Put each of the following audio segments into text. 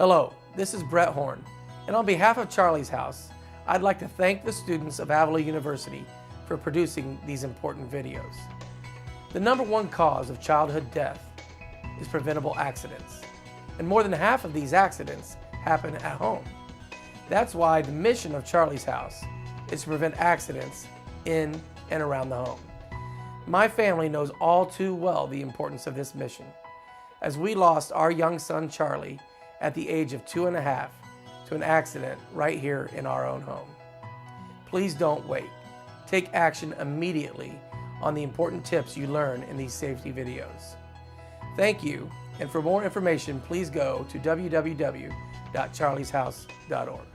Hello, this is Brett Horn, and on behalf of Charlie's House, I'd like to thank the students of Avila University for producing these important videos. The number one cause of childhood death is preventable accidents, and more than half of these accidents happen at home. That's why the mission of Charlie's House is to prevent accidents in and around the home. My family knows all too well the importance of this mission, as we lost our young son Charlie at the age of 2.5 to an accident right here in our own home. Please don't wait. Take action immediately on the important tips you learn in these safety videos. Thank you, and for more information, please go to www.charlieshouse.org.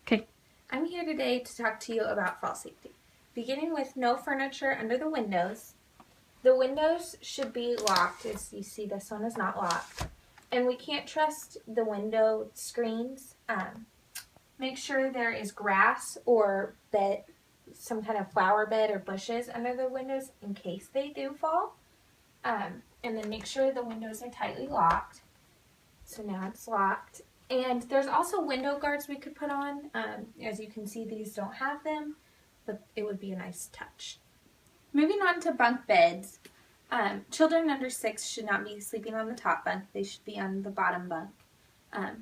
Okay. I'm here today to talk to you about fall safety, beginning with no furniture under the windows. The windows should be locked. As you see, this one is not locked. And we can't trust the window screens. Make sure there is grass or some kind of flower bed or bushes under the windows in case they do fall. And then make sure the windows are tightly locked. So now it's locked. And there's also window guards we could put on. As you can see, these don't have them, but it would be a nice touch. Moving on to bunk beds. Children under 6 should not be sleeping on the top bunk. They should be on the bottom bunk.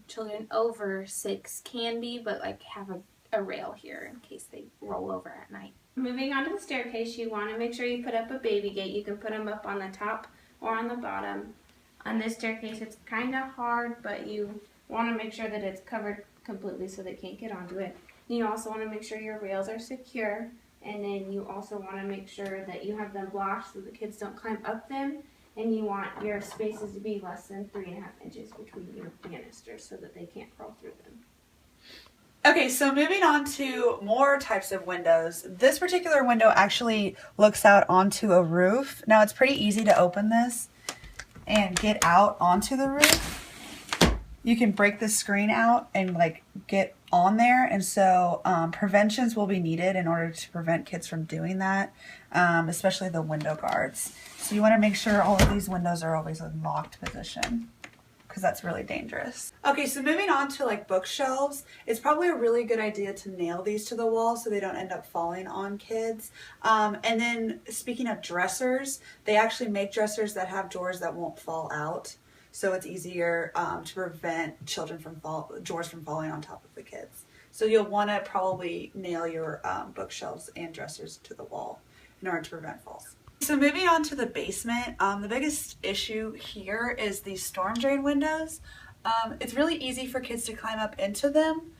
Children over 6 can be, but have a rail here in case they roll over at night. Moving on to the staircase, you want to make sure you put up a baby gate. You can put them up on the top or on the bottom. On this staircase, it's kind of hard, but you want to make sure that it's covered completely so they can't get onto it. You also want to make sure your rails are secure. And then you also want to make sure that you have them blocked so the kids don't climb up them. And you want your spaces to be less than 3.5 inches between your banisters so that they can't crawl through them. Okay, so moving on to more types of windows. This particular window actually looks out onto a roof. Now it's pretty easy to open this and get out onto the roof. You can break the screen out and get on there, and so preventions will be needed in order to prevent kids from doing that, especially the window guards. So you want to make sure all of these windows are always in locked position, because that's really dangerous. Okay, so moving on to bookshelves, it's probably a really good idea to nail these to the wall so they don't end up falling on kids. And then speaking of dressers, they actually make dressers that have drawers that won't fall out. So it's easier to prevent drawers from falling on top of the kids. So you'll want to probably nail your bookshelves and dressers to the wall in order to prevent falls. So moving on to the basement, the biggest issue here is these storm drain windows. It's really easy for kids to climb up into them,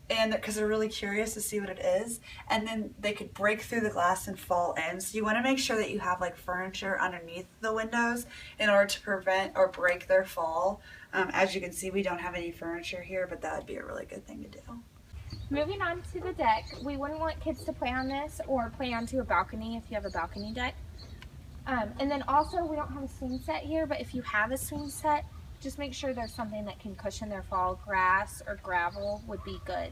and because they're really curious to see what it is, and then they could break through the glass and fall in. So you want to make sure that you have furniture underneath the windows in order to prevent or break their fall. As you can see, we don't have any furniture here, but that would be a really good thing to do. Moving on to the deck, we wouldn't want kids to play on this or play onto a balcony if you have a balcony deck. And then also, we don't have a swing set here, but if you have a swing set, just make sure there's something that can cushion their fall. Grass or gravel would be good.